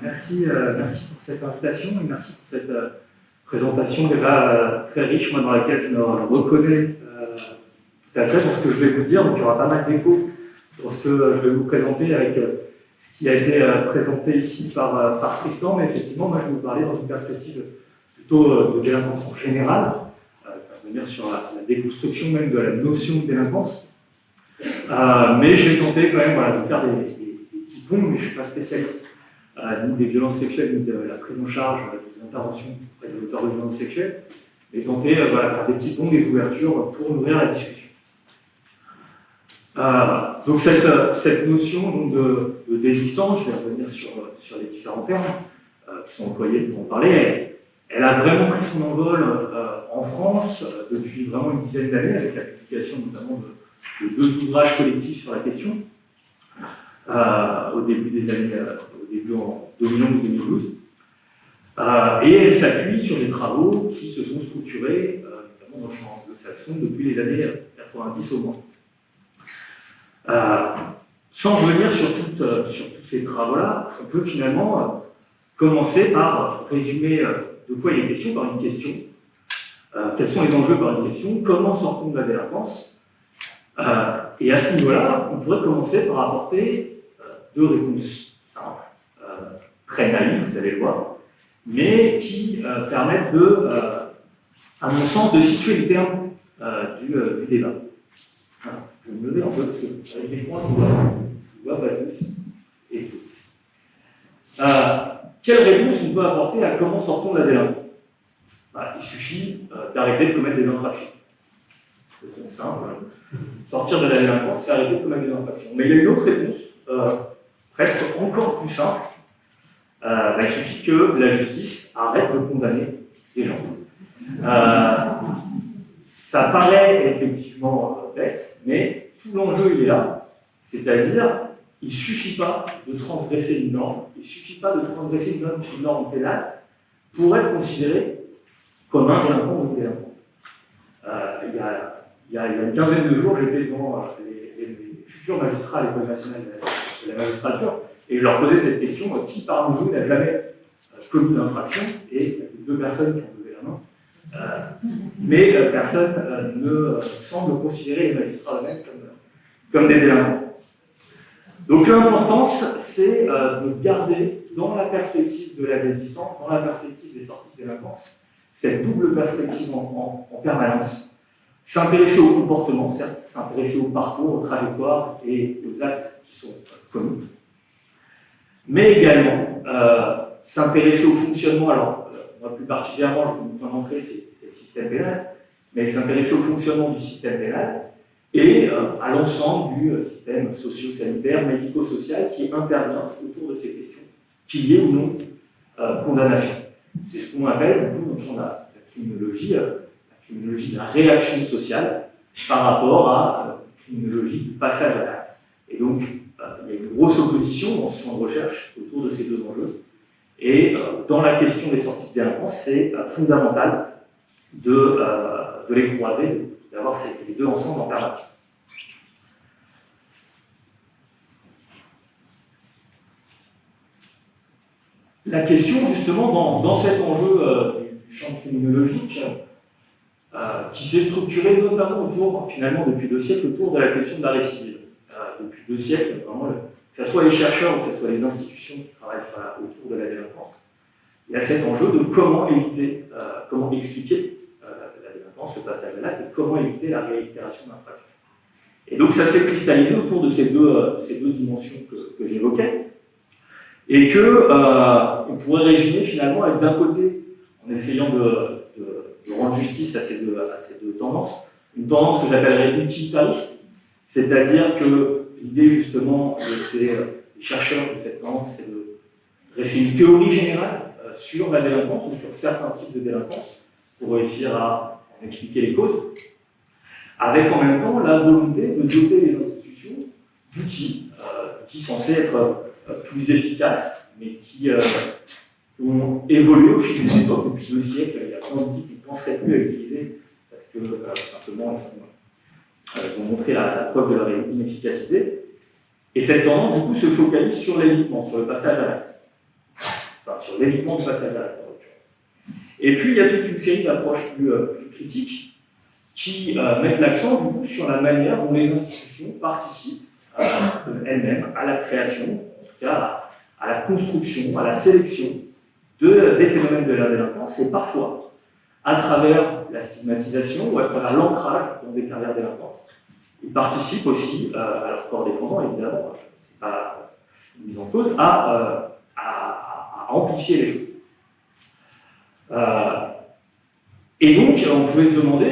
Merci pour cette invitation et merci pour cette présentation déjà très riche, moi, dans laquelle je me reconnais tout à fait dans ce que je vais vous dire. Donc il y aura pas mal d'échos dans ce que je vais vous présenter avec ce qui a été présenté ici par Tristan, mais effectivement, moi je vais vous parler dans une perspective plutôt de délinquance en général, venir sur la déconstruction même de la notion de délinquance. Mais j'ai tenté quand même de faire des petits ponts, mais je ne suis pas spécialiste ni des violences sexuelles, ni de la prise en charge des interventions auprès des auteurs de violences sexuelles, mais tenter de faire des petits ponts, des ouvertures pour nourrir la discussion. Donc cette notion donc, de désistance, je vais revenir sur les différents termes qui sont employés pour en parler, elle a vraiment pris son envol en France depuis vraiment une dizaine d'années, avec la publication notamment de deux ouvrages collectifs sur la question, au début en 2011-2012. Et elle s'appuie sur des travaux qui se sont structurés, notamment dans le champ anglo-saxon, depuis les années 90 au moins. Sans revenir sur tous ces travaux-là, on peut finalement commencer par résumer de quoi il est question par une question. Quels sont les enjeux par une question? Comment sort-on de la délinquance? Et à ce niveau-là, on pourrait commencer par apporter deux réponses simples, très naïves, vous allez le voir, mais qui permettent à mon sens, de situer les termes du débat. Voilà. Je vais me lever un peu parce que avec les points, je vois pas tous et toutes. Quelle réponse on peut apporter à comment sortons de la délinquance? Il suffit d'arrêter de commettre des infractions. C'est simple. Sortir de la délinquance, c'est arrêter de commettre des infractions. Mais il y a une autre réponse, presque encore plus simple. Il suffit que la justice arrête de condamner les gens. Ça paraît effectivement bête, mais tout l'enjeu il est là. C'est-à-dire, il ne suffit pas de transgresser une norme, il ne suffit pas de transgresser une norme pénale pour être considéré comme un délinquant ou une délinquante. Il y a une quinzaine de jours, j'étais devant les futurs magistrats à l'École nationale de la magistrature, et je leur posais cette question, qui parmi vous n'a jamais commis d'infraction? Et il y a deux personnes qui ont levé la main. Mais personne ne semble considérer les magistrats eux-mêmes comme des délinquants. Donc l'importance, c'est de garder dans la perspective de la résistance, dans la perspective des sorties de délinquance, cette double perspective en permanence. S'intéresser au comportement, certes, s'intéresser au parcours, aux trajectoires et aux actes qui sont commis, mais également s'intéresser au fonctionnement. Alors, moi plus particulièrement, je vous en entrer, c'est le système pénal, mais s'intéresser au fonctionnement du système pénal et à l'ensemble du système socio-sanitaire, médico-social qui intervient autour de ces questions, qu'il y ait ou non condamnation. C'est ce qu'on appelle, du coup, dans la criminologie de la réaction sociale par rapport à la criminologie du passage à l'acte. Et donc, il y a une grosse opposition dans ce champ de recherche autour de ces deux enjeux. Et dans la question des sorties de délinquance, c'est fondamental de les croiser, d'avoir les deux ensemble en permanence. La question, justement, dans cet enjeu du champ criminologique, qui s'est structuré notamment autour, finalement, depuis 2 siècles, autour de la question de la récidive. Depuis 2 siècles, vraiment, que ce soit les chercheurs ou que ce soit les institutions qui travaillent autour de la délinquance, il y a cet enjeu de comment éviter, comment expliquer la délinquance, le passage à l'acte, et comment éviter la réitération d'infractions. Et donc ça s'est cristallisé autour de ces deux dimensions que j'évoquais, et on pourrait résumer finalement avec d'un côté, en essayant de rendre justice à ces deux tendances, une tendance que j'appellerais utilitariste, c'est-à-dire que l'idée justement de ces chercheurs de cette tendance, c'est de dresser une théorie générale sur la délinquance ou sur certains types de délinquance pour réussir à en expliquer les causes, avec en même temps la volonté de doter les institutions d'outils censés être plus efficaces, mais qui ont évolué au fil des époques. Depuis 2 siècles, il y a plein d'outils qu'on ne penserait plus à utiliser parce que simplement ils ont montré la preuve de leur inefficacité. Et cette tendance, du coup, se focalise sur l'évitement, sur le passage à l'acte. enfin sur l'évitement du passage à l'acte. Et puis il y a toute une série d'approches plus critiques qui mettent l'accent du coup sur la manière dont les institutions participent elles-mêmes à la création, en tout cas à la construction, à la sélection des phénomènes de la délinquance, et parfois à travers la stigmatisation ou à travers l'ancrage dans des carrières délinquantes. Ils participent aussi, à leur corps défendant évidemment, c'est pas une mise en cause, à amplifier les choses. Et donc, on pouvait se demander,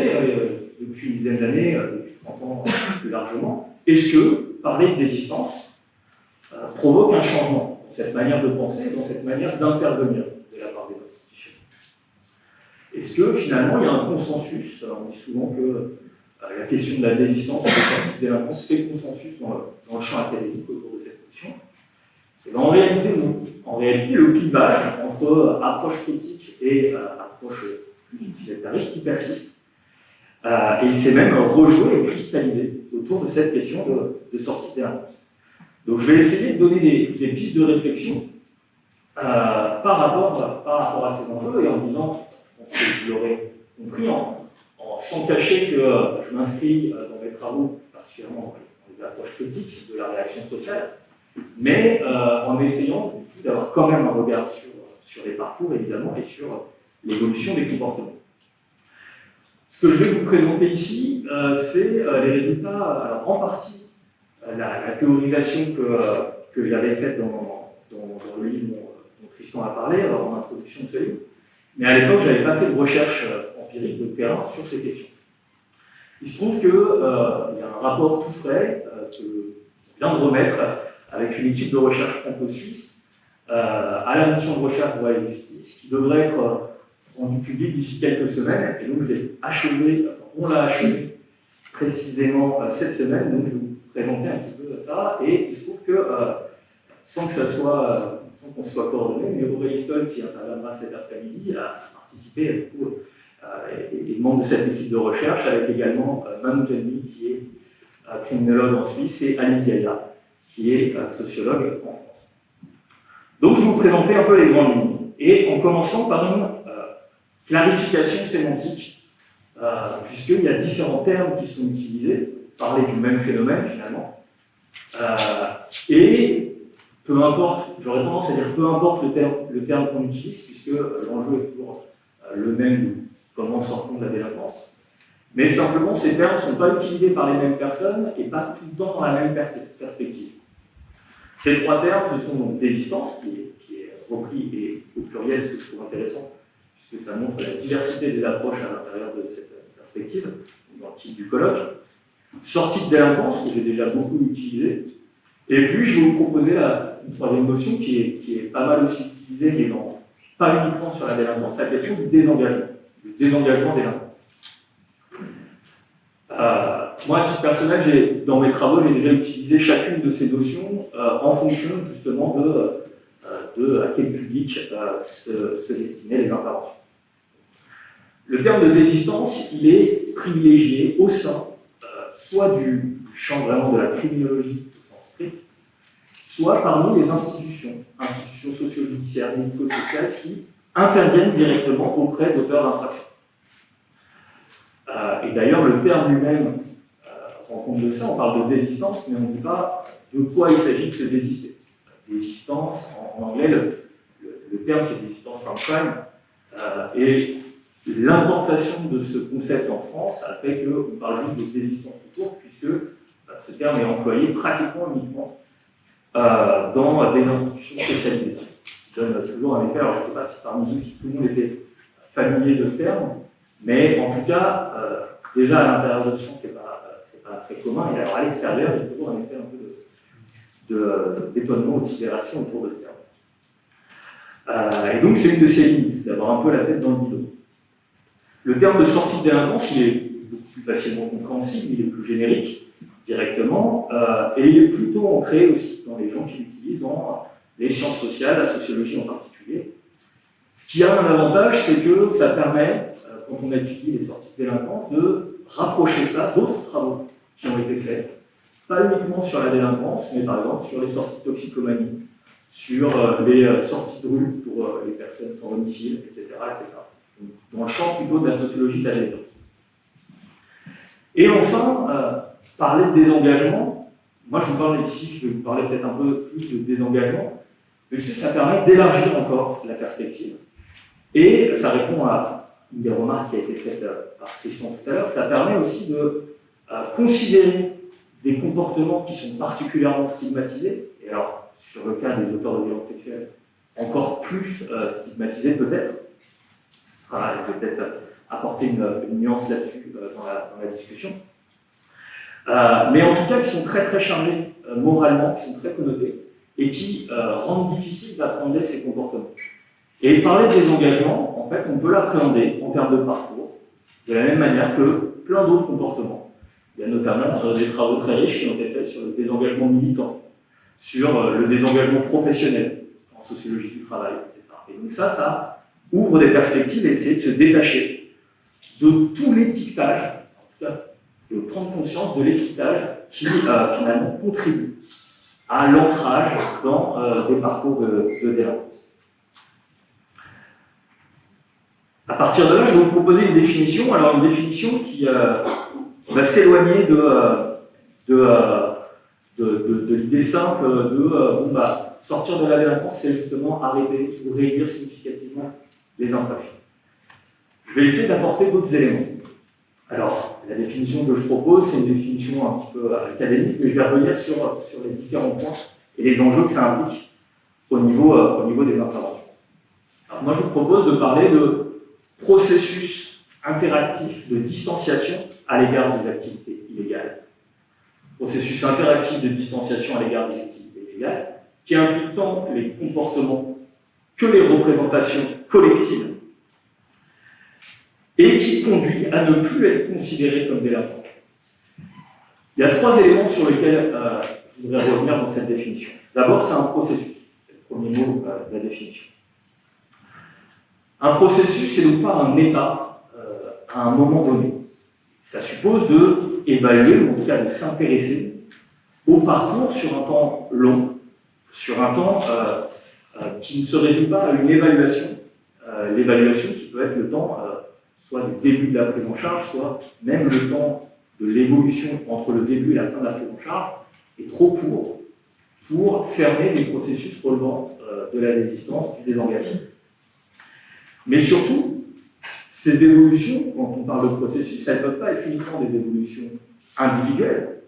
depuis une dizaine d'années, depuis 30 ans plus largement, est-ce que parler de désistance provoque un changement dans cette manière de penser, dans cette manière d'intervenir de la part des institutions? Est-ce que finalement il y a un consensus? On dit souvent que la question de la désistance et de la sortie de délinquance fait consensus dans le champ académique autour de cette question. Et bien, en réalité, non. En réalité, le clivage entre approche critique et approche plus utilitariste, qui persiste. Et il s'est même rejoué et cristallisé autour de cette question de sortie de délinquance. Donc je vais essayer de donner des pistes de réflexion par rapport à ces enjeux, et en disant, je pense que vous l'aurez compris, sans cacher que je m'inscris dans mes travaux, particulièrement dans les approches critiques de la réaction sociale, mais en essayant du coup d'avoir quand même un regard sur les parcours, évidemment, et sur l'évolution des comportements. Ce que je vais vous présenter ici, c'est les résultats, alors en partie, la théorisation que j'avais faite dans le livre dont Tristan a parlé, alors en introduction de ce livre, mais à l'époque, je n'avais pas fait de recherche empirique de terrain sur ces questions. Il se trouve qu'il y a un rapport tout frais que je viens de remettre avec une équipe de recherche franco-suisse à la mission de recherche droit et justice, qui devrait être rendu public d'ici quelques semaines, et donc je l'ai achevé, on l'a achevé précisément cette semaine, donc je vais vous présenter un petit peu ça, et il se trouve que, sans qu'on soit coordonné, mais Aurélie Stoll, qui interviendra cet après-midi, a participé, du coup, et membre de cette équipe de recherche, avec également Manu Jenny, qui est criminologue en Suisse, et Alice Gaillard, qui est sociologue en France. Donc je vais vous présenter un peu les grandes lignes, et en commençant par une clarification sémantique, puisqu'il y a différents termes qui sont utilisés pour parler du même phénomène finalement, et peu importe, j'aurais tendance à dire peu importe le terme qu'on utilise, puisque l'enjeu est toujours le même, comment sortons de la délinquance, mais simplement ces termes ne sont pas utilisés par les mêmes personnes et pas tout le temps dans la même perspective. Ces trois termes, ce sont donc désistance, qui est repris et au pluriel, ce que je trouve intéressant, puisque ça montre la diversité des approches à l'intérieur de cette perspective, dans le titre du colloque. Sortie de délinquance, que j'ai déjà beaucoup utilisé. Et puis, je vais vous proposer une troisième notion qui est pas mal aussi utilisée, mais pas uniquement sur la délinquance, la question du désengagement délinquant. Moi, à titre personnel, dans mes travaux, j'ai déjà utilisé chacune de ces notions en fonction justement de à quel public se destinaient les interventions. Le terme de désistance, il est privilégié au sein soit du champ vraiment de la criminologie au sens strict, soit parmi les institutions socio-judiciaires, médico-sociales qui interviennent directement auprès d'auteurs d'infractions. Et d'ailleurs, le terme lui-même rend compte de ça. On parle de désistance, mais on ne dit pas de quoi il s'agit de se désister. Désistance, en anglais, le terme c'est désistance from crime, et l'importation de ce concept en France a fait qu'on parle juste de désistance tout court, puisque ce terme est employé pratiquement uniquement dans des institutions spécialisées. Je donne toujours un effet, alors je ne sais pas si parmi vous, si tout le monde était familier de ce terme, mais en tout cas, déjà à l'intérieur de ce champ, c'est pas très commun, et alors à l'extérieur, il y a toujours un effet un peu d'étonnement ou de sidération autour de ce terme. Et donc, c'est une de ces limites, d'avoir un peu la tête dans le guidon. Le terme de sortie de délinquance, il est beaucoup plus facilement compréhensible, il est plus générique, directement, et il est plutôt ancré aussi dans les gens qui l'utilisent, dans les sciences sociales, la sociologie en particulier. Ce qui a un avantage, c'est que ça permet, quand on étudie les sorties de délinquance, de rapprocher ça d'autres travaux qui ont été faits, pas uniquement sur la délinquance, mais par exemple sur les sorties de toxicomanie, sur les sorties de rue pour les personnes sans domicile, etc., etc. Donc, dans le champ plutôt de la sociologie de la délinquance. Et enfin, parler de désengagement. Moi, je vous parle ici, je vais vous parler peut-être un peu plus de désengagement, mais ça permet d'élargir encore la perspective. Et ça répond à une des remarques qui a été faite par Christian tout à l'heure, ça permet aussi de considérer des comportements qui sont particulièrement stigmatisés, et alors, sur le cas des auteurs de violences sexuelles, encore plus stigmatisés peut-être. Je vais peut-être apporter une nuance là-dessus dans la discussion. Mais en tout cas, qui sont très très chargés moralement, qui sont très connotés, et qui rendent difficile d'appréhender ces comportements. Et parler de désengagement, en fait, on peut l'appréhender en termes de parcours, de la même manière que plein d'autres comportements. Il y a notamment des travaux très riches qui ont été faits sur le désengagement militant, sur le désengagement professionnel, en sociologie du travail, etc. Et donc ça ouvre des perspectives et essayer de se détacher de tout l'étiquetage, en tout cas, de prendre conscience de l'étiquetage qui, finalement, contribue à l'ancrage dans des parcours de délinquance. À partir de là, je vais vous proposer une définition. Alors, une définition qui va s'éloigner de l'idée simple sortir de la délinquance, c'est justement arrêter ou réduire significativement les infractions. Je vais essayer d'apporter d'autres éléments. Alors, la définition que je propose, c'est une définition un petit peu académique, mais je vais revenir sur les différents points et les enjeux que ça implique au niveau des interventions. Alors, moi, je vous propose de parler de processus interactif de distanciation à l'égard des activités illégales. Processus interactif de distanciation à l'égard des activités illégales, qui implique tant les comportements que les représentations collectives, et qui conduit à ne plus être considéré comme délinquant. Il y a trois éléments sur lesquels je voudrais revenir dans cette définition. D'abord, c'est un processus. C'est le premier mot de la définition. Un processus, c'est donc pas un état à un moment donné. Ça suppose d'évaluer, ou en tout cas de s'intéresser au parcours sur un temps long, sur un temps qui ne se résume pas à une évaluation. L'évaluation qui peut être le temps soit du début de la prise en charge, soit même le temps de l'évolution entre le début et la fin de la prise en charge, est trop court pour cerner des processus relevant de la résistance, du désengagement. Mais surtout, ces évolutions, quand on parle de processus, elles ne peuvent pas être uniquement des évolutions individuelles.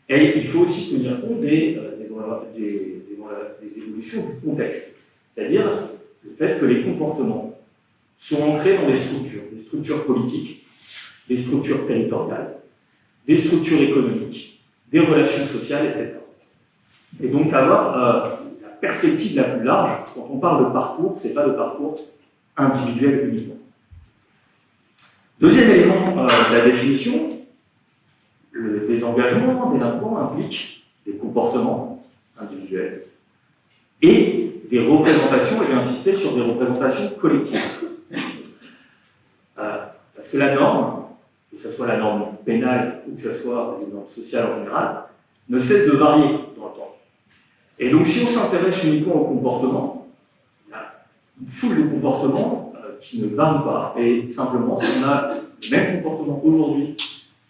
Et il faut aussi tenir compte des évolutions du contexte. C'est-à-dire le fait que les comportements sont ancrés dans des structures politiques, des structures territoriales, des structures économiques, des relations sociales, etc. Et donc avoir la perspective la plus large, quand on parle de parcours, ce n'est pas le parcours individuel uniquement. Deuxième élément de la définition, le désengagement délinquant implique des comportements individuels et des représentations, et j'ai insisté sur des représentations collectives. Parce que la norme, que ce soit la norme pénale ou que ce soit la norme sociale en général, ne cesse de varier dans le temps. Et donc si on s'intéresse uniquement au comportement, il y a une foule de comportements qui ne varient pas. Et simplement, si on a le même comportement aujourd'hui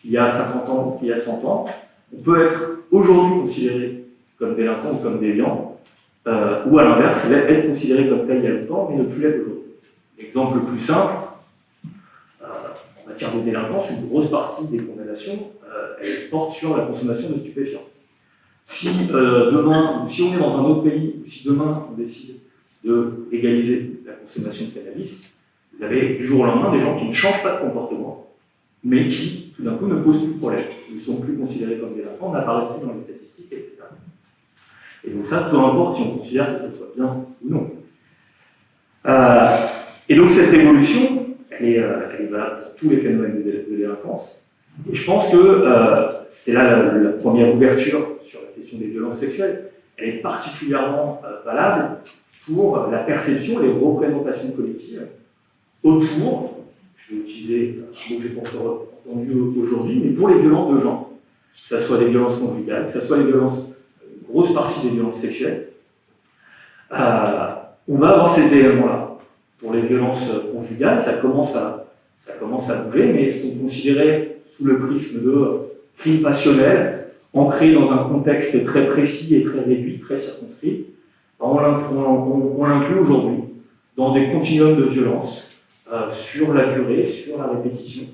qu'il y a 50 ans ou qu'il y a 100 ans, on peut être aujourd'hui considéré comme délinquant ou comme déviant, ou à l'inverse, être considéré comme tel il y a longtemps, mais ne plus l'être aujourd'hui. L'exemple le plus simple, en matière de délinquance, une grosse partie des condamnations, elle porte sur la consommation de stupéfiants. Si demain, ou si on est dans un autre pays, ou si demain on décide de légaliser la consommation de cannabis, vous avez du jour au lendemain des gens qui ne changent pas de comportement, mais qui, tout d'un coup, ne posent plus de problème. Ils ne sont plus considérés comme délinquants, n'apparaissent plus dans les statistiques, etc. Et donc ça, peu importe si on considère que ça soit bien ou non. Et donc cette évolution, elle est valable pour tous les phénomènes de délinquance. Et je pense que c'est là la première ouverture sur la question des violences sexuelles. Elle est particulièrement valable pour la perception, les représentations collectives autour, je vais utiliser un mot que je n'ai pas encore entendu aujourd'hui, mais pour les violences de genre, que ce soit des violences conjugales, que ce soit les violences, une grosse partie des violences sexuelles, On va avoir ces éléments-là. Pour les violences conjugales, ça commence à bouger, mais ce qu'on considérait sous le prisme de crime passionnel, ancré dans un contexte très précis et très réduit, très circonscrit, on l'inclut aujourd'hui dans des continuums de violence sur la durée, sur la répétition.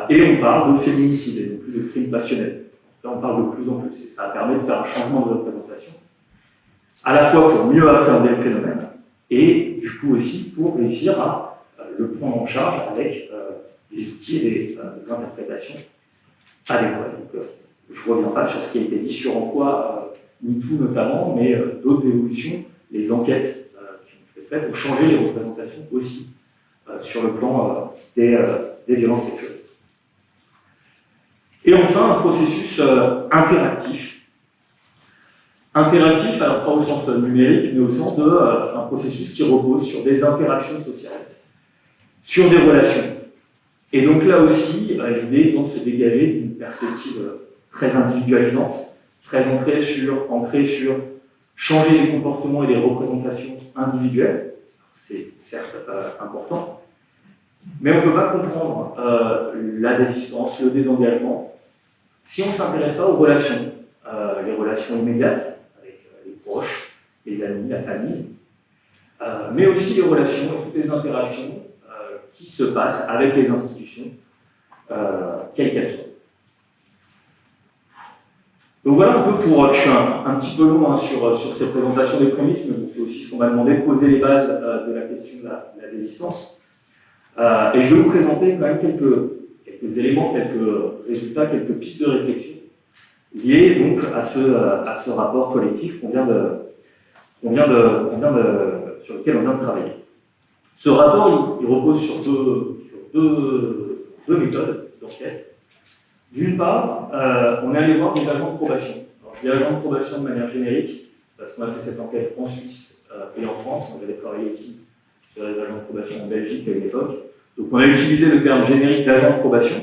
Et on parle de féminicide et non plus de crime passionnel. Là, on parle de plus en plus, et ça permet de faire un changement de représentation, à la fois pour mieux appréhender le phénomène, et du coup aussi pour réussir à le prendre en charge avec des outils et des interprétations adéquates. Donc, je ne reviens pas sur ce qui a été dit sur en quoi MeToo notamment, mais d'autres évolutions, les enquêtes qui ont été faites ont changé les représentations aussi sur le plan des violences sexuelles. Et enfin, un processus interactif. Interactif, alors pas au sens numérique, mais au sens d'un processus qui repose sur des interactions sociales, sur des relations. Et donc là aussi, l'idée étant de se dégager d'une perspective très individualisante, très ancrée sur changer les comportements et les représentations individuelles. C'est certes important, mais on ne peut pas comprendre la désistance, le désengagement, si on ne s'intéresse pas aux relations, les relations immédiates, avec les proches, les amis, la famille, mais aussi les relations et toutes les interactions qui se passent avec les institutions, quelles qu'elles soient. Donc voilà un peu pour, je suis un petit peu long sur ces présentations des prémices, mais c'est aussi ce qu'on m'a demandé, poser les bases de la question de la désistance. Et je vais vous présenter quand même quelques éléments, quelques résultats, quelques pistes de réflexion liées donc à ce rapport collectif sur lequel on vient de travailler. Ce rapport, il repose sur deux méthodes d'enquête. D'une part, on est allé voir des agents de probation. Alors, des agents de probation de manière générique, parce qu'on a fait cette enquête en Suisse et en France. On avait travaillé aussi sur les agents de probation en Belgique à une époque. Donc on a utilisé le terme générique d'agent de probation,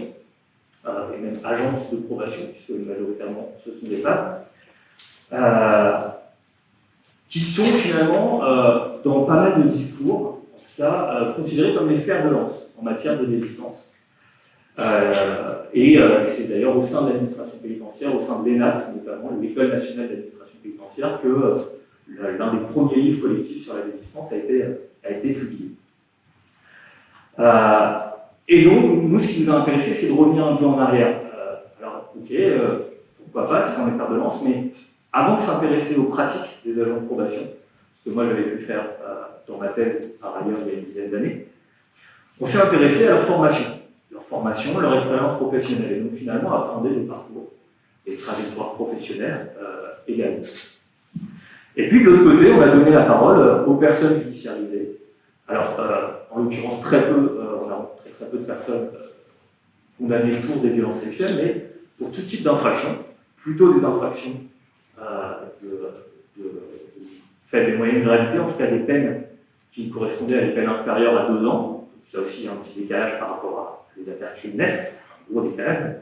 et même agence de probation, puisque majoritairement ce sont des femmes, qui sont finalement, dans pas mal de discours, en tout cas, considérés comme les fers de lance en matière de résistance. C'est d'ailleurs au sein de l'administration pénitentiaire, au sein de l'ENAP, notamment l'École nationale d'administration pénitentiaire, que l'un des premiers livres collectifs sur la résistance a été publié. Et donc, nous, ce qui nous a intéressé, c'est de revenir un peu en arrière. Alors, ok, pourquoi pas, c'est un état de lance, mais avant de s'intéresser aux pratiques des agents de probation, ce que moi j'avais pu faire dans ma thèse par ailleurs il y a une dizaine d'années, on s'est intéressé à leur formation, leur expérience professionnelle, et donc finalement appréhender des parcours, des trajectoires professionnelles également. Et puis de l'autre côté, on a donné la parole aux personnes judiciarisées. Alors, en l'occurrence, on a rencontré très peu de personnes condamnées pour des violences sexuelles, mais pour tout type d'infractions, plutôt des infractions de faible et moyenne gravité, en tout cas des peines qui correspondaient à des peines inférieures à 2 ans. Il y a aussi un petit décalage par rapport à les affaires criminelles, un gros décalage.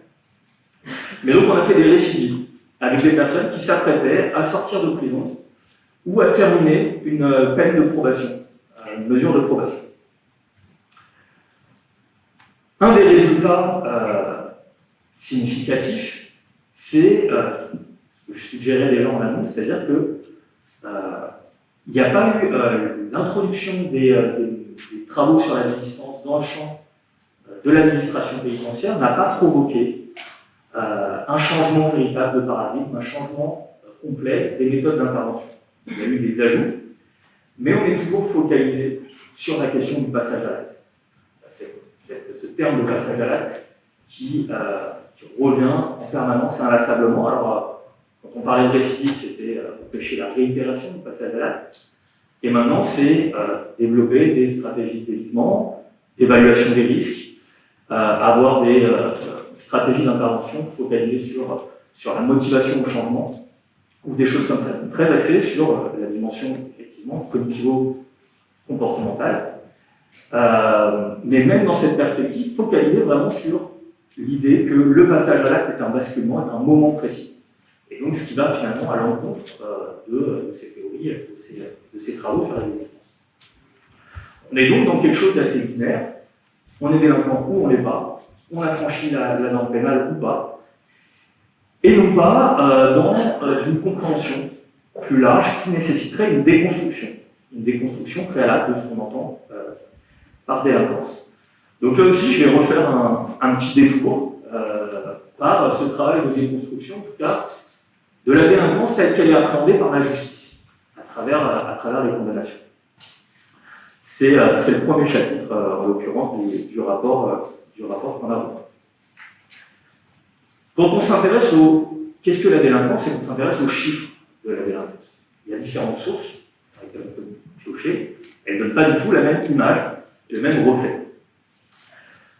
Mais donc on a fait des récidives avec des personnes qui s'apprêtaient à sortir de prison ou à terminer une peine de probation, une mesure de probation. Un des résultats significatifs, c'est ce que je suggérais déjà en amont, c'est-à-dire que il n'y a pas eu l'introduction des travaux sur la résistance dans le champ de l'administration pénitentiaire n'a pas provoqué un changement véritable de paradigme, un changement complet des méthodes d'intervention. Il y a eu des ajouts, mais on est toujours focalisé sur la question du passage à l'acte. Ce terme de passage à l'acte qui revient en permanence inlassablement. Alors, quand on parlait de récidive, c'était empêcher la réitération du passage à l'acte. Et maintenant, c'est développer des stratégies d'évitement, d'évaluation des risques, avoir des stratégies d'intervention focalisées sur la motivation au changement, ou des choses comme ça, très axées sur la dimension effectivement cognitivo-comportementale. Mais même dans cette perspective, focaliser vraiment sur l'idée que le passage à l'acte est un basculement, est un moment précis. Et donc, ce qui va finalement à l'encontre de ces théories, de ces travaux sur la résistance. On est donc dans quelque chose d'assez binaire. On est délinquant ou on ne l'est pas. On a franchi la norme pénale ou pas. Et non pas dans une compréhension plus large qui nécessiterait une déconstruction préalable de ce qu'on entend par délinquance. Donc là aussi, je vais refaire un petit détour par ce travail de déconstruction, en tout cas, de la délinquance telle qu'elle est appréhendée par la justice, à travers les condamnations. C'est le premier chapitre, en l'occurrence, du rapport qu'on a. Quand on s'intéresse qu'est-ce que la délinquance, c'est qu'on s'intéresse aux chiffres de la délinquance. Il y a différentes sources, avec un peu pioché, elles ne donnent pas du tout la même image et le même reflet.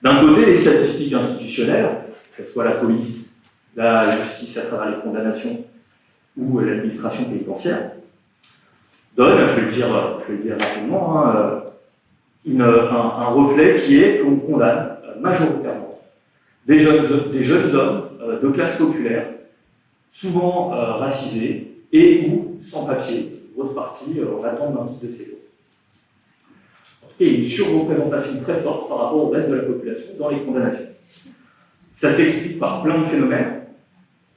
D'un côté, les statistiques institutionnelles, que ce soit la police, la justice à travers les condamnations ou l'administration pénitentiaire, donnent, je vais le dire rapidement, un reflet qui est qu'on condamne majoritairement des jeunes hommes de classe populaire, souvent racisés et ou sans papier, grosse partie en attente d'un titre de séjour. En tout cas, il y a une surreprésentation très forte par rapport au reste de la population dans les condamnations. Ça s'explique par plein de phénomènes,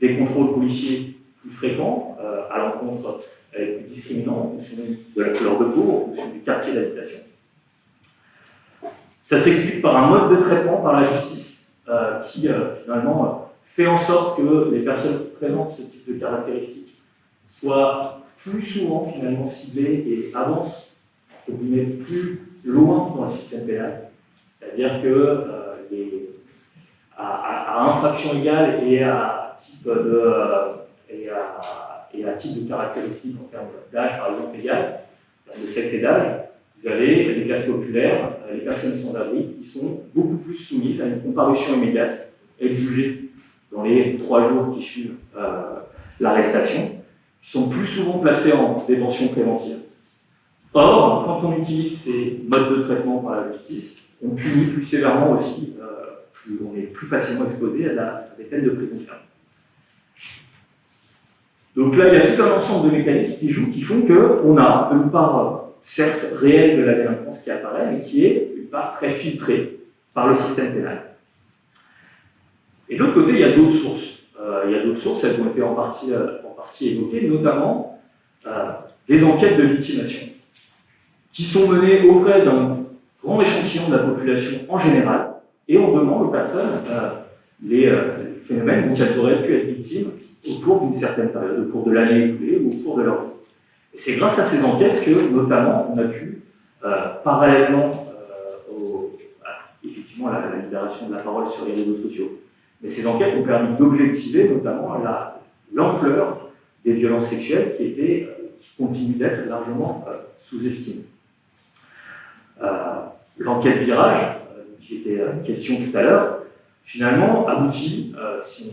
des contrôles policiers plus fréquents, à l'encontre plus discriminants en fonction de la couleur de peau, en fonction du quartier d'habitation. Ça s'explique par un mode de traitement par la justice qui finalement fait en sorte que les personnes qui présentent ce type de caractéristiques soient plus souvent finalement ciblées et avancent entre guillemets plus loin dans le système pénal. C'est-à-dire que à infraction égale et à type de caractéristiques en termes d'âge par exemple égal, de sexe et d'âge, vous avez les classes populaires, les personnes sans abri qui sont beaucoup plus soumises à une comparution immédiate et être jugées dans les 3 jours qui suivent l'arrestation, qui sont plus souvent placées en détention préventive. Or, quand on utilise ces modes de traitement par la justice, on punit plus sévèrement aussi, on est plus facilement exposé à des peines de prison ferme. Donc là, il y a tout un ensemble de mécanismes qui jouent, qui font qu'on a une part, certes réelle de la délinquance qui apparaît, mais qui est une part très filtrée par le système pénal. Et de l'autre côté, il y a d'autres sources. Elles ont été en partie évoquées, notamment des enquêtes de victimation, qui sont menées auprès d'un grand échantillon de la population en général, et on demande aux personnes les phénomènes dont elles auraient pu être victimes au cours d'une certaine période, au cours de l'année écoulée ou au cours de leur vie. Et c'est grâce à ces enquêtes que, notamment, on a pu, parallèlement effectivement à la libération de la parole sur les réseaux sociaux, mais ces enquêtes ont permis d'objectiver notamment l'ampleur des violences sexuelles qui continuent d'être largement sous-estimées. L'enquête Virage, qui était question tout à l'heure, finalement aboutit, si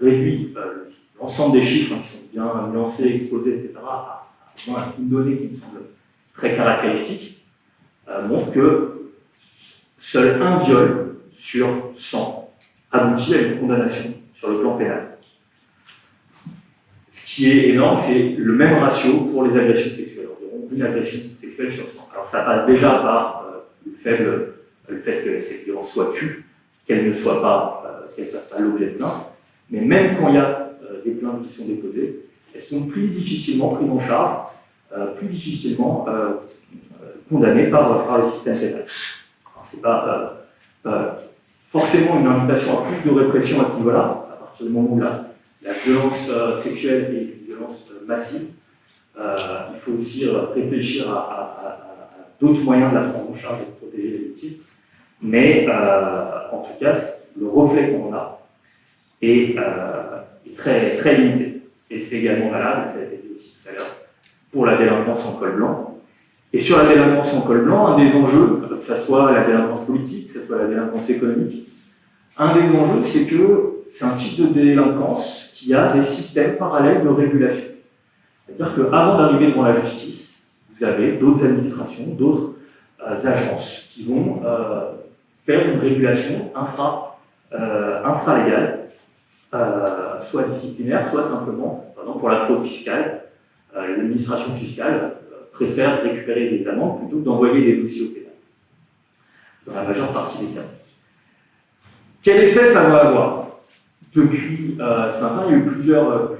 on réduit l'ensemble des chiffres qui sont bien nuancés, exposés, etc., à une donnée qui me semble très caractéristique, montre que seul un viol sur 100 aboutit à une condamnation sur le plan pénal. Ce qui est énorme, c'est le même ratio pour les agressions sexuelles, environ une agression sexuelle sur 100. Alors ça passe déjà par le fait que ces violences soient tues, qu'elles ne fassent pas l'objet de plaintes, mais même quand il y a des plaintes qui sont déposées, elles sont plus difficilement prises en charge, plus difficilement condamnées par le système pénal. Ce n'est pas forcément une invitation à plus de répression à ce niveau-là, à partir du moment où la violence sexuelle est une violence massive. Il faut aussi réfléchir à d'autres moyens de la prendre en charge et de protéger les victimes. Mais en tout cas, le reflet qu'on en a est très, très limité. Et c'est également valable, ça a été dit aussi tout à l'heure, pour la délinquance en col blanc. Et sur la délinquance en col blanc, un des enjeux, que ce soit la délinquance politique, que ce soit la délinquance économique, un des enjeux, c'est que c'est un type de délinquance qui a des systèmes parallèles de régulation. C'est-à-dire qu'avant d'arriver devant la justice, vous avez d'autres administrations, d'autres agences qui vont faire une régulation infralégale soit disciplinaire, soit simplement, par exemple pour la fraude fiscale, l'administration fiscale préfère récupérer des amendes plutôt que d'envoyer des dossiers au pénal, dans la majeure partie des cas. Quel effet ça va avoir? Depuis ce matin, il y a eu plusieurs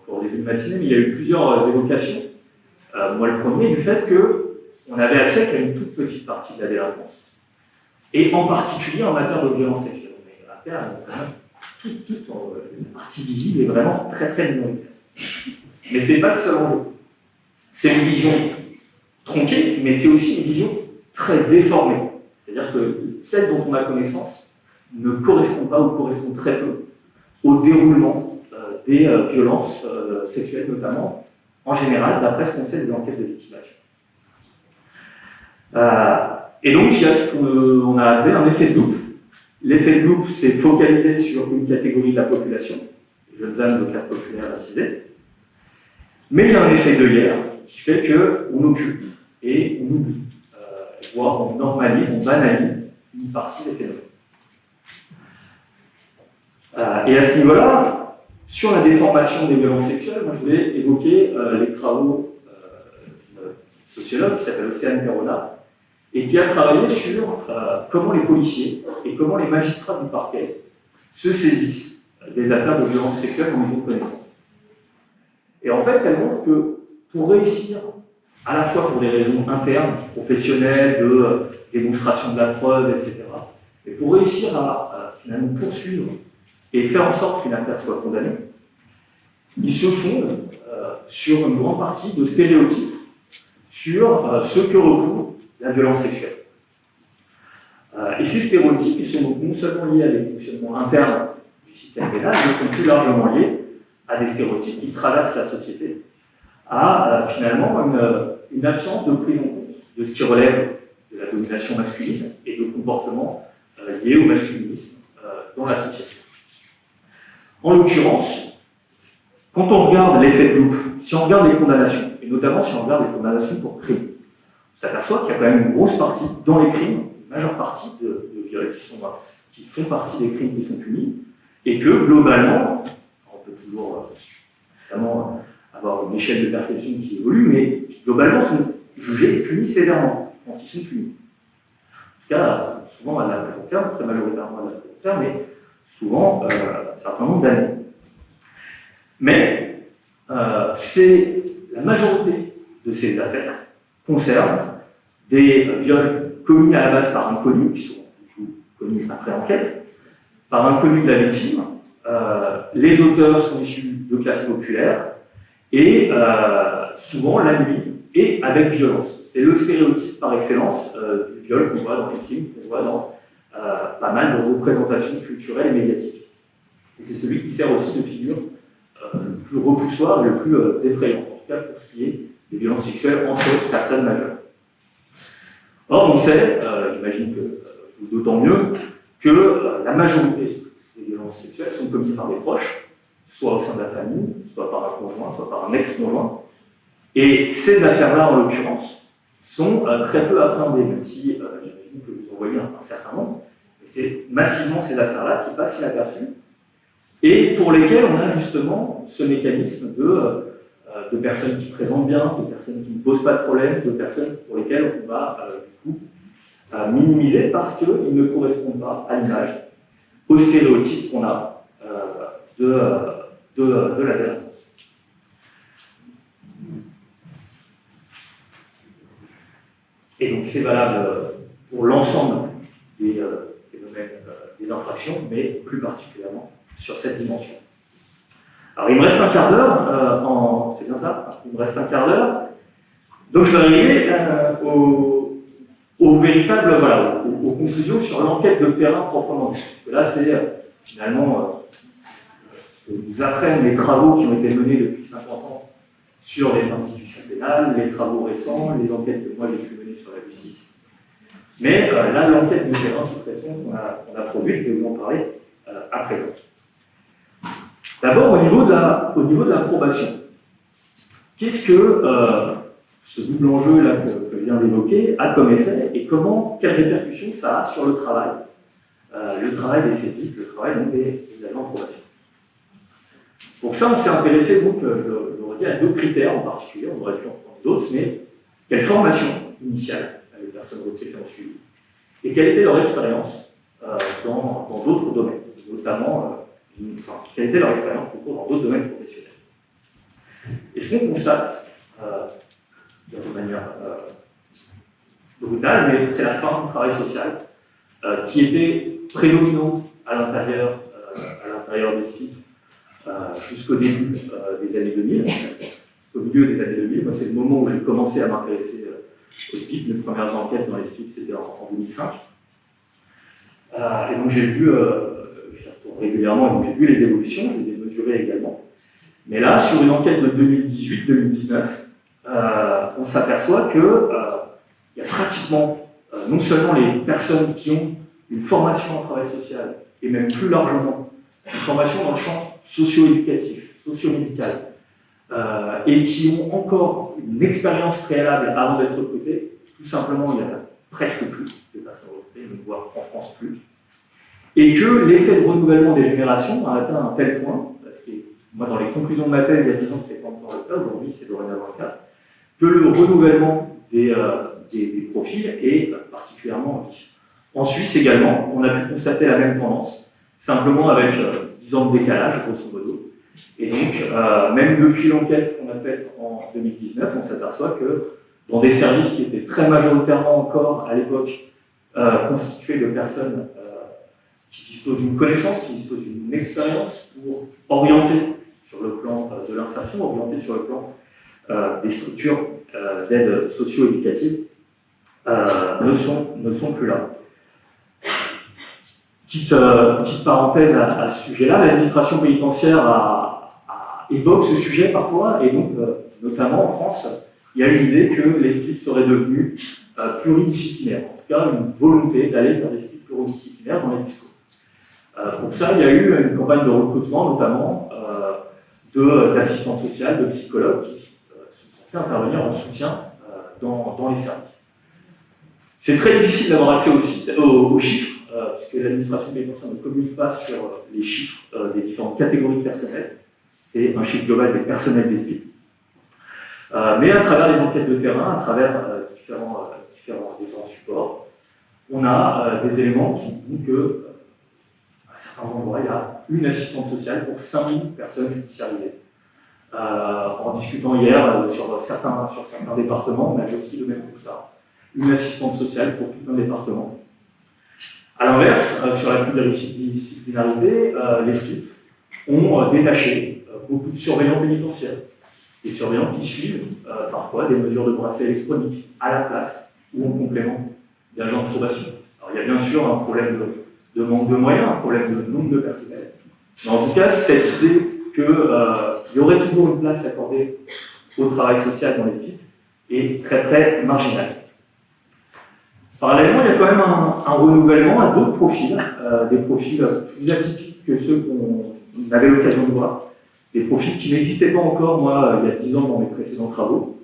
pour le début de matinée, mais il y a eu plusieurs évocations. Moi, le premier, du fait qu'on avait accès qu'à une toute petite partie de la délinquance. Et en particulier en matière de violence sexuelle. On a affaire à toute une partie visible est vraiment très très minoritaire. Mais ce n'est pas le seul enjeu. C'est une vision tronquée, mais c'est aussi une vision très déformée. C'est-à-dire que celle dont on a connaissance ne correspond pas ou correspond très peu au déroulement des violences sexuelles, notamment, en général, d'après ce qu'on sait des enquêtes de victimation. Et donc, il y a ce qu'on a appelé un effet de loupe. L'effet de loupe, c'est focalisé sur une catégorie de la population, les jeunes âmes de classe populaire racisée. Mais il y a un effet d'œillère qui fait qu'on occupe et on oublie, voire on normalise, on banalise une partie des phénomènes. Et à ce niveau-là, sur la déformation des violences sexuelles, moi je voulais évoquer les travaux d'une sociologue qui s'appelle Océane Perona, et qui a travaillé sur comment les policiers et comment les magistrats du parquet se saisissent des affaires de violences sexuelles dont ils ont connaissance. Et en fait, elle montre que pour réussir, à la fois pour des raisons internes, professionnelles, de démonstration de la preuve, etc., et pour réussir à finalement poursuivre et faire en sorte qu'une affaire soit condamnée, ils se fondent sur une grande partie de stéréotypes sur ce que recouvre la violence sexuelle. Et ces stéréotypes, ils sont donc non seulement liés à des fonctionnements internes du système pénal, mais sont plus largement liés à des stéréotypes qui traversent la société, à finalement une absence de prise en compte de ce qui relève de la domination masculine et de comportements liés au masculinisme dans la société. En l'occurrence, quand on regarde l'effet de loupe, si on regarde les condamnations, et notamment si on regarde les condamnations pour crimes, on s'aperçoit qu'il y a quand même une grosse partie dans les crimes, une majeure partie de viols qui font partie des crimes qui sont punis, et que globalement, on peut toujours évidemment avoir une échelle de perception qui évolue, mais qui globalement sont jugés et punis sévèrement quand ils sont punis. En tout cas, souvent à la court terme, très majoritairement à la court terme, mais souvent un certain nombre d'années. Mais c'est la majorité de ces affaires concernent des viols commis à la base par inconnus, qui sont du coup commis après enquête, par inconnus de la victime. Les auteurs sont issus de classes populaires et souvent la nuit et avec violence. C'est le stéréotype par excellence du viol qu'on voit dans les films, qu'on voit dans pas mal de représentations culturelles et médiatiques. Et c'est celui qui sert aussi de figure le plus repoussoir et le plus effrayant, en tout cas pour ce qui est des violences sexuelles entre personnes majeures. Or, on sait, j'imagine que d'autant mieux, que la majorité des violences sexuelles sont commises par des proches, soit au sein de la famille, soit par un conjoint, soit par un ex-conjoint. Et ces affaires-là, en l'occurrence, sont très peu appréhendées, même si j'imagine que vous en voyez un certain nombre. Et c'est massivement ces affaires-là qui passent inaperçues et pour lesquelles on a justement ce mécanisme de personnes qui présentent bien, de personnes qui ne posent pas de problème, de personnes pour lesquelles on va du coup minimiser parce qu'ils ne correspondent pas à l'image, aux stéréotypes qu'on a de la délinquance. Et donc c'est valable pour l'ensemble des phénomènes des infractions, mais plus particulièrement sur cette dimension. Alors il me reste un quart d'heure, c'est bien ça, il me reste un quart d'heure, donc je vais arriver aux véritables, voilà, aux conclusions sur l'enquête de terrain proprement dit. Parce que là c'est finalement ce que nous apprennent les travaux qui ont été menés depuis 50 ans sur les institutions pénales, les travaux récents, les enquêtes que moi j'ai pu mener sur la justice. Mais là, l'enquête de terrain, cette façon qu'on a produite, je vais vous en parler à présent. D'abord, au niveau de la probation. Qu'est-ce que ce double enjeu là que je viens d'évoquer a comme effet et quelles répercussions ça a sur le travail le travail des CEDIP, le travail donc, des agents de probation. Pour ça, on s'est intéressé, donc, je redis, à deux critères en particulier, on aurait pu en prendre d'autres, mais quelle formation initiale les personnes recrutées ont suivi, et quelle était leur expérience dans d'autres domaines, notamment, quelle était leur expérience dans d'autres domaines professionnels. Et ce qu'on constate, de manière brutale, mais c'est la fin du travail social qui était prédominant à l'intérieur des sites jusqu'au début des années 2000, jusqu'au milieu des années 2000. Moi, c'est le moment où j'ai commencé à m'intéresser aux SPIC. Mes premières enquêtes dans les SPIC, c'était en 2005. Et donc j'ai vu, j'y retourne régulièrement, donc j'ai vu les évolutions, je les ai mesurées également. Mais là, sur une enquête de 2018-2019, on s'aperçoit qu'il y a pratiquement, non seulement les personnes qui ont une formation en travail social, et même plus largement, une formation dans le champ socio-éducatif, socio-médical, et qui ont encore une expérience préalable avant d'être recrutés, tout simplement, il y en a presque plus de personnes recrutées, voire en France plus, et que l'effet de renouvellement des générations a atteint un tel point, parce que moi, dans les conclusions de ma thèse, il y a 10 ans, c'était pas encore le cas, aujourd'hui, c'est dorénavant le cas, que le renouvellement des profils est particulièrement vif. En Suisse également, on a pu constater la même tendance, simplement avec 10 ans de décalage, grosso modo. Et donc, même depuis l'enquête qu'on a faite en 2019, on s'aperçoit que dans des services qui étaient très majoritairement encore, à l'époque, constitués de personnes qui disposent d'une connaissance, qui disposent d'une expérience pour orienter sur le plan de l'insertion, orienter sur le plan des structures d'aide socio-éducative, ne sont plus là. Petite parenthèse à ce sujet-là, l'administration pénitentiaire évoque ce sujet parfois, et donc, notamment en France, il y a une idée que les SPIC seraient devenus pluridisciplinaires, en tout cas une volonté d'aller vers des SPIC pluridisciplinaires dans les discours. Pour ça, il y a eu une campagne de recrutement, notamment d'assistantes sociales, de psychologues qui sont censés intervenir en soutien dans les services. C'est très difficile d'avoir accès aux chiffres, puisque l'administration pénitentiaire ne communique pas sur les chiffres des différentes catégories de personnel. C'est un chiffre global des personnels des SPIC. Mais à travers les enquêtes de terrain, à travers différents supports, on a des éléments qui montrent que à certains endroits, il y a une assistante sociale pour 5000 personnes judiciarisées. En discutant hier sur certains départements, on avait aussi le même constat. Une assistante sociale pour tout un département. À l'inverse, sur la pluridisciplinarité, les SPIC ont détaché beaucoup de surveillants pénitentiaires. Des surveillants qui suivent parfois des mesures de bracelet électronique à la place ou en complément d'agents de probation. Alors il y a bien sûr un problème de manque de moyens, un problème de nombre de personnel. Mais en tout cas, cette idée qu'il y aurait toujours une place accordée au travail social dans les SPIC est très très marginale. Parallèlement, il y a quand même un renouvellement à d'autres profils, des profils plus atypiques que ceux qu'on avait l'occasion de voir, des profils qui n'existaient pas encore, moi, il y a 10 ans dans mes précédents travaux,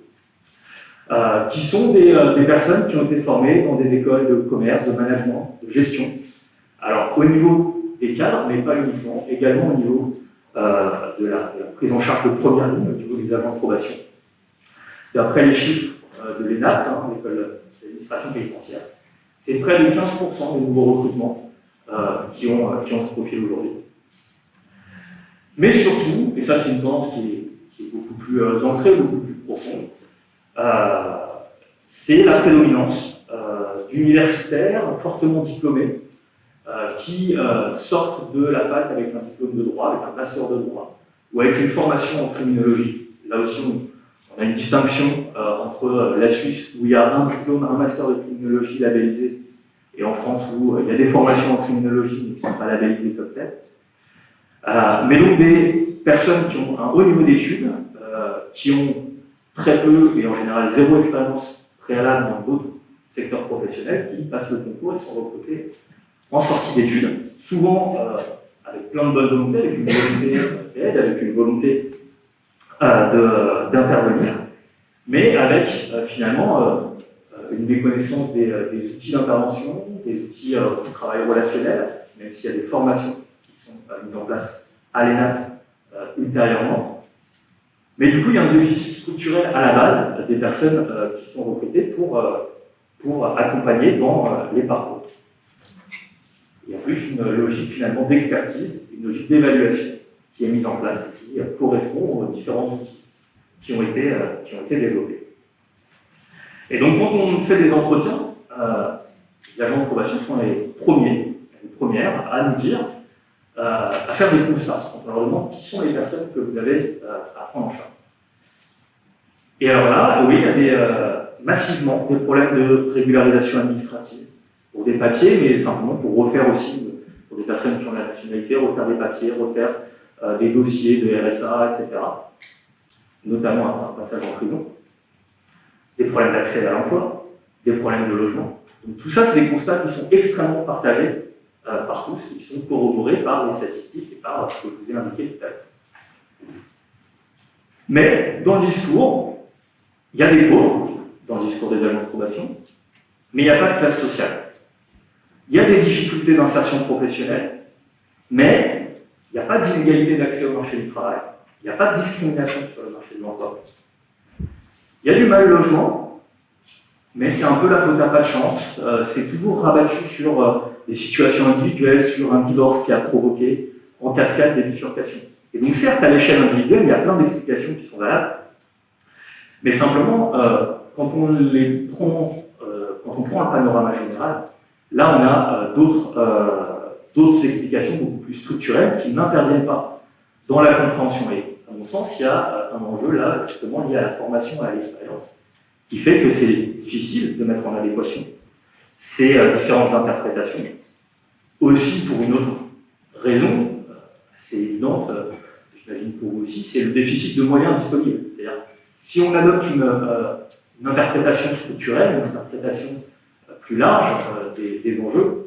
qui sont des personnes qui ont été formées dans des écoles de commerce, de management, de gestion. Alors, au niveau des cadres, mais pas uniquement, également au niveau de la prise en charge de première ligne, au niveau des agents de probation. D'après les chiffres de l'ENAP, l'école d'administration pénitentiaire, c'est près de 15% des nouveaux recrutements qui ont ce profil aujourd'hui. Mais surtout, et ça c'est une tendance qui est beaucoup plus ancrée, beaucoup plus profonde, c'est la prédominance d'universitaires fortement diplômés qui sortent de la fac avec un diplôme de droit, avec un master de droit, ou avec une formation en criminologie. Là aussi, on a une distinction entre la Suisse, où il y a un diplôme, un master de criminologie labellisé, et en France, où il y a des formations en criminologie, mais qui ne sont pas labellisées comme telles. Mais donc des personnes qui ont un haut niveau d'études, qui ont très peu, et en général zéro expérience préalable dans d'autres secteurs professionnels, qui passent le concours et sont recrutés en sortie d'études, souvent avec plein de bonnes volontés, avec une volonté d'aide, avec une volonté d'intervenir, mais avec finalement une méconnaissance des outils d'intervention, des outils de travail relationnel, même s'il y a des formations qui sont mises en place à l'ENAP ultérieurement. Mais du coup, il y a un déficit structurel à la base des personnes qui sont recrutées pour accompagner dans les parcours. Il y a plus une logique finalement d'expertise, une logique d'évaluation qui est mise en place et qui correspond aux différents outils qui ont été développés. Et donc, quand on fait des entretiens, les agents de probation sont les premières à nous dire, à faire des constats. On leur demande qui sont les personnes que vous avez à prendre en charge. Et alors là, oui, il y a massivement des problèmes de régularisation administrative pour des papiers, mais simplement pour refaire aussi, pour des personnes qui ont la nationalité, refaire des papiers, refaire des dossiers de RSA, etc. Notamment après un passage en prison. Des problèmes d'accès à l'emploi, des problèmes de logement. Donc tout ça, c'est des constats qui sont extrêmement partagés par tous, et qui sont corroborés par les statistiques et par ce que je vous ai indiqué tout à l'heure. Mais dans le discours, il y a des pauvres, dans le discours des agents de probation, mais il n'y a pas de classe sociale. Il y a des difficultés d'insertion professionnelle, mais il n'y a pas d'inégalité d'accès au marché du travail. Il n'y a pas de discrimination sur le marché de l'emploi. Il y a du mal logement, mais c'est un peu la faute à pas de chance. C'est toujours rabattu sur des situations individuelles, sur un divorce qui a provoqué en cascade des bifurcations. Et donc certes, à l'échelle individuelle, il y a plein d'explications qui sont valables, mais simplement, quand on prend le panorama général, là on a d'autres explications beaucoup plus structurelles qui n'interviennent pas dans la compréhension. Et à mon sens, il y a un enjeu là, justement, lié à la formation et à l'expérience, qui fait que c'est difficile de mettre en adéquation ces différentes interprétations. Aussi, pour une autre raison, c'est évidente, j'imagine pour vous aussi, c'est le déficit de moyens disponibles. C'est-à-dire, si on adopte une interprétation structurelle, une interprétation plus large des enjeux,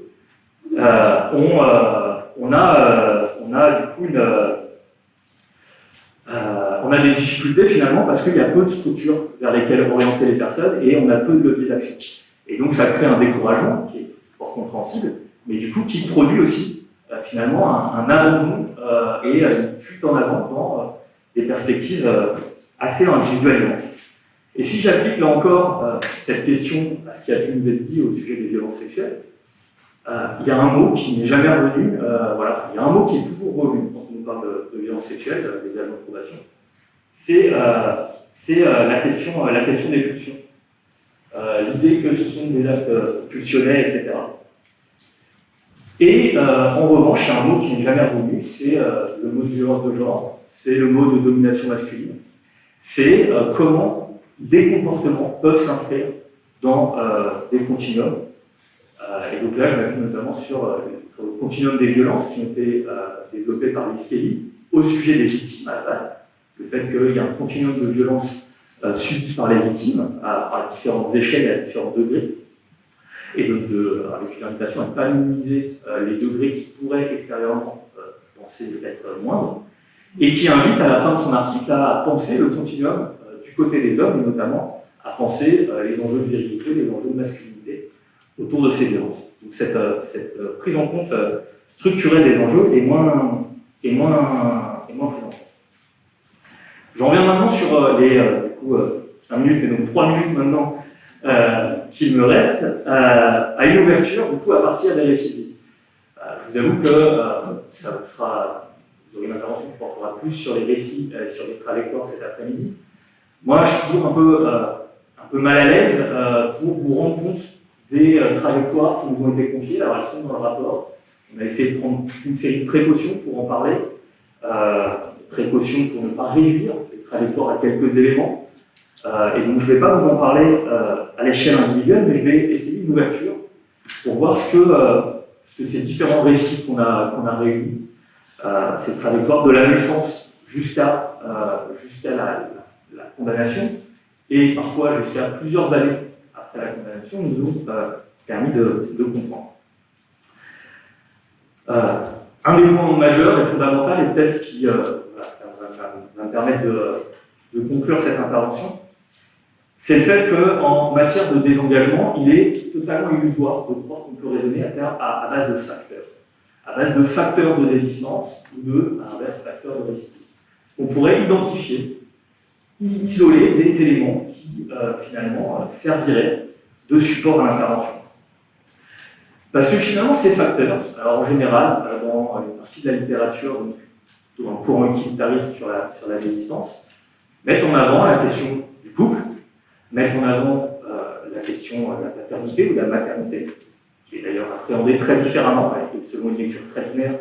on a du coup on a des difficultés finalement parce qu'il y a peu de structures vers lesquelles orienter les personnes et on a peu de leviers d'action. Et donc ça crée un découragement qui est fort compréhensible, mais du coup qui produit aussi finalement un abandon et une fuite en avant dans des perspectives assez individualisantes. Et si j'applique là encore cette question à ce qui a pu nous être dit au sujet des violences sexuelles, il y a un mot qui n'est jamais revenu, il y a un mot qui est toujours revenu quand on parle de violences sexuelles, des agents de probation, c'est la question des pulsions. L'idée que ce sont des actes pulsionnels, etc. Et en revanche, il y a un mot qui n'est jamais revenu, c'est le mot de violence de genre, c'est le mot de domination masculine, c'est comment des comportements peuvent s'inscrire dans des continuums. Et donc là, je m'appuie notamment sur le continuum des violences qui ont été développées par Liz Kelly au sujet des victimes à la base. Le fait qu'il y a un continuum de violences subies par les victimes à différentes échelles et à différents degrés. Et donc avec une invitation à ne pas minimiser les degrés qui pourraient extérieurement penser être moindres. Et qui invite à la fin de son article à penser le continuum du côté des hommes, et notamment à penser les enjeux de virilité, les enjeux de masculinité autour de ces violences. Donc cette prise en compte structurelle des enjeux est moins présente. J'en reviens maintenant sur les 5 minutes, mais donc 3 minutes maintenant qu'il me reste, à une ouverture du coup à partir des récidives. Je vous avoue que ça sera, vous aurez une intervention qui portera plus sur les récits, sur les trajectoires cet après-midi. Moi, je suis toujours un peu mal à l'aise pour vous rendre compte des trajectoires qui nous ont été confiées. Alors, elles sont dans le rapport. On a essayé de prendre une série de précautions pour en parler. Précautions pour ne pas réduire les trajectoires à quelques éléments. Et donc, je ne vais pas vous en parler à l'échelle individuelle, mais je vais essayer une ouverture pour voir ce que ces différents récits qu'on a réunis, cette trajectoire de la naissance jusqu'à la condamnation, et parfois jusqu'à plusieurs années après la condamnation, nous ont permis de comprendre. Un des points majeurs et fondamentaux, et peut-être qui va me permettre de conclure cette intervention, c'est le fait qu'en matière de désengagement, il est totalement illusoire de croire qu'on peut raisonner à base de facteurs. À base de facteurs de résistance ou de, à l'inverse, facteurs de résistance. On pourrait identifier, isoler des éléments qui, finalement, serviraient de support à l'intervention. Parce que finalement, ces facteurs, alors en général, dans une partie de la littérature, donc, dans le courant utilitariste sur la résistance, mettent en avant la question du couple, mettent en avant la question de la paternité ou de la maternité, qui est d'ailleurs appréhendée très différemment, et selon une lecture très binaire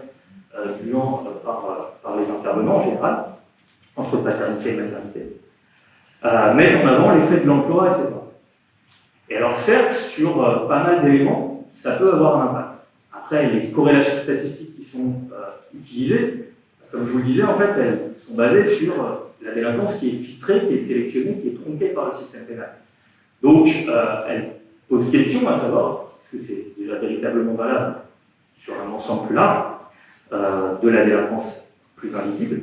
du genre par les intervenants en général, entre paternité et maternité, mettent en avant l'effet de l'emploi, etc. Et alors certes, sur pas mal d'éléments, ça peut avoir un impact. Après, les corrélations statistiques qui sont utilisées, comme je vous le disais, en fait, elles sont basées sur la délinquance qui est filtrée, qui est sélectionnée, qui est tronquée par le système pénal. Donc, elles posent question à savoir, est-ce que c'est déjà véritablement valable sur un ensemble plus large de la délinquance plus invisible.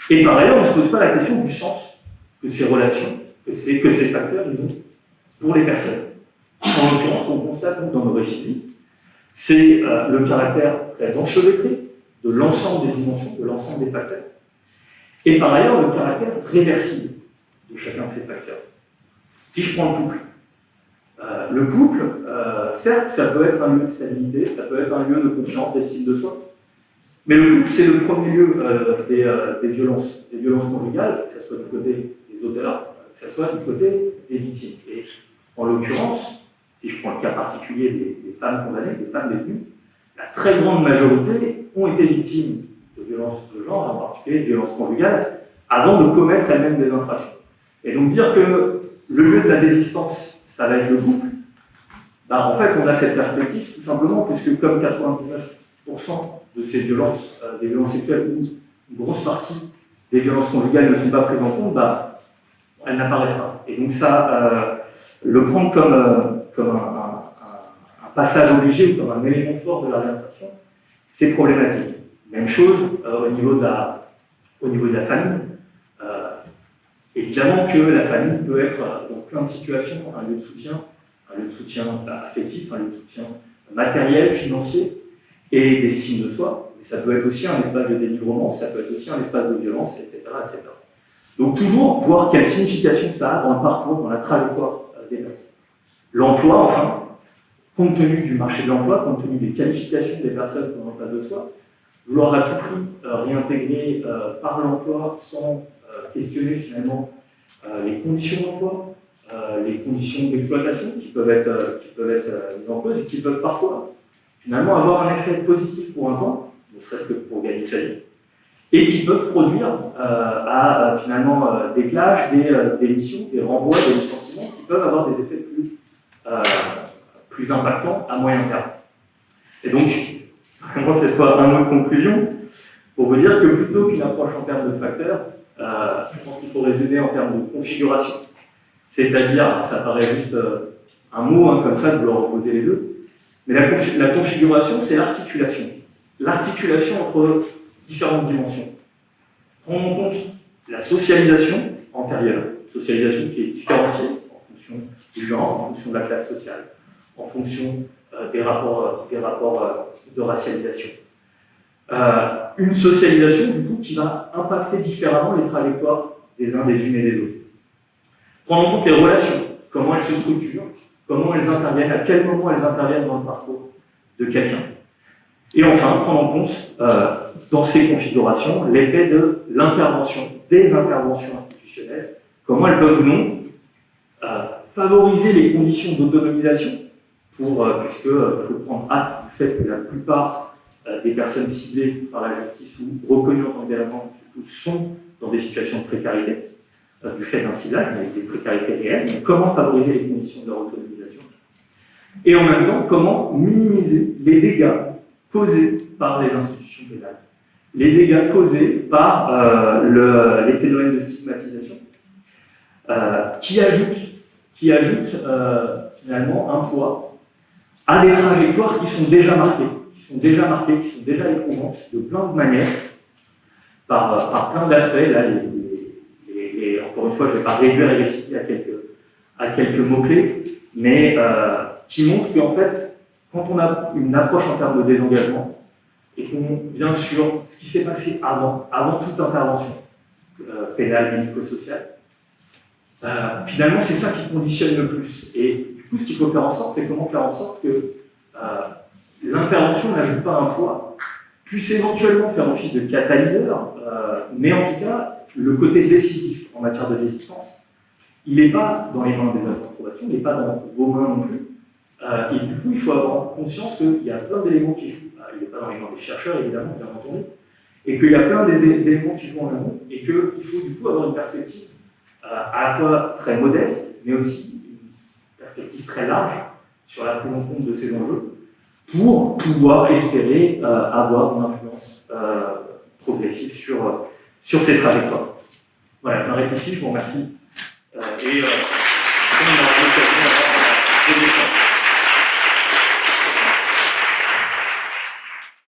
Et par ailleurs, on ne se pose pas la question du sens que ces relations, que ces facteurs, ils ont pour les personnes. En l'occurrence, ce qu'on constate dans nos récits, c'est le caractère très enchevêtré de l'ensemble des dimensions, de l'ensemble des facteurs, et par ailleurs le caractère réversible de chacun de ces facteurs. Si je prends le couple, certes, ça peut être un lieu de stabilité, ça peut être un lieu de confiance, d'estime de soi, mais le couple, c'est le premier lieu des violences conjugales, que ce soit du côté des auteurs, que ce soit du côté des victimes. Et en l'occurrence, si je prends le cas particulier des femmes condamnées, des femmes détenues, la très grande majorité ont été victimes de violences de genre, en particulier de violences conjugales, avant de commettre elles-mêmes des infractions. Et donc dire que le lieu de la désistance, ça va être le couple, en fait, on a cette perspective tout simplement, puisque comme 99% de ces violences, des violences sexuelles, où une grosse partie des violences conjugales ne sont pas prises en compte, elles n'apparaissent pas. Et donc ça, le prendre comme un passage obligé ou comme un élément fort de la réinsertion, c'est problématique. Même chose au niveau de la famille. Évidemment que la famille peut être dans plein de situations un lieu de soutien affectif, un lieu de soutien matériel, financier, et des signes de soi. Mais ça peut être aussi un espace de dénigrement, ça peut être aussi un espace de violence, etc., etc. Donc toujours voir quelle signification ça a dans le parcours, dans la trajectoire des personnes. L'emploi, enfin, compte tenu du marché de l'emploi, compte tenu des qualifications des personnes qu'on a en face de soi, vouloir à tout prix réintégrer par l'emploi sans questionner finalement les conditions d'emploi, les conditions d'exploitation qui peuvent être mises en cause et qui peuvent parfois finalement avoir un effet positif pour un temps, ne serait-ce que pour gagner sa vie, et qui peuvent produire finalement des clashs, des missions, des renvois, des licenciements qui peuvent avoir des effets plus impactants à moyen terme. Et donc, moi, cette fois, un mot de conclusion, pour vous dire que plutôt qu'une approche en termes de facteurs, je pense qu'il faut raisonner en termes de configuration. C'est-à-dire, ça paraît juste un mot comme ça, de vouloir opposer les deux, mais la configuration, c'est l'articulation. L'articulation entre différentes dimensions. Prendre en compte la socialisation antérieure, socialisation qui est différenciée en fonction du genre, en fonction de la classe sociale, en fonction des rapports de racialisation. Une socialisation, du coup, qui va impacter différemment les trajectoires des uns, des unes et des autres. Prendre en compte les relations, comment elles se structurent, comment elles interviennent, à quel moment elles interviennent dans le parcours de quelqu'un. Et enfin, prendre en compte, dans ces configurations, l'effet de l'intervention, des interventions institutionnelles, comment elles peuvent ou non favoriser les conditions d'autonomisation, puisque il faut prendre acte du fait que la plupart des personnes ciblées par la justice ou reconnues en tant que délinquantes sont dans des situations de précarité, du fait d'un ciblage, mais des précarités réelles. Donc, comment favoriser les conditions de leur autonomisation? Et en même temps, comment minimiser les dégâts causés par les institutions pénales, les dégâts causés par les phénomènes de stigmatisation, qui ajoutent finalement un poids à des trajectoires qui sont déjà marquées, qui sont déjà éprouvantes de plein de manières, par plein d'aspects. Là, encore une fois, je ne vais pas réduire les récits à à quelques mots-clés, mais qui montrent qu'en fait, quand on a une approche en termes de désengagement, et qu'on vient sur ce qui s'est passé avant toute intervention pénale, médico-sociale, finalement, c'est ça qui conditionne le plus. Et du coup, ce qu'il faut faire en sorte, c'est comment faire en sorte que l'intervention n'ajoute pas un poids, puisse éventuellement faire office de catalyseur, mais en tout cas, le côté décisif en matière de résistance, il n'est pas dans les mains des agents de probation, il n'est pas dans vos mains non plus. Et du coup, il faut avoir conscience qu'il y a plein d'éléments qui jouent. Il n'est pas dans les mains des chercheurs, évidemment, bien entendu, et qu'il y a plein d'éléments qui jouent en amont, et qu'il faut du coup avoir une perspective à la fois très modeste, mais aussi une perspective très large sur la prise en compte de ces enjeux, pour pouvoir espérer avoir une influence progressive sur ces trajectoires. Voilà, je m'arrête ici, je vous remercie. On aura l'occasion d'avoir des échanges.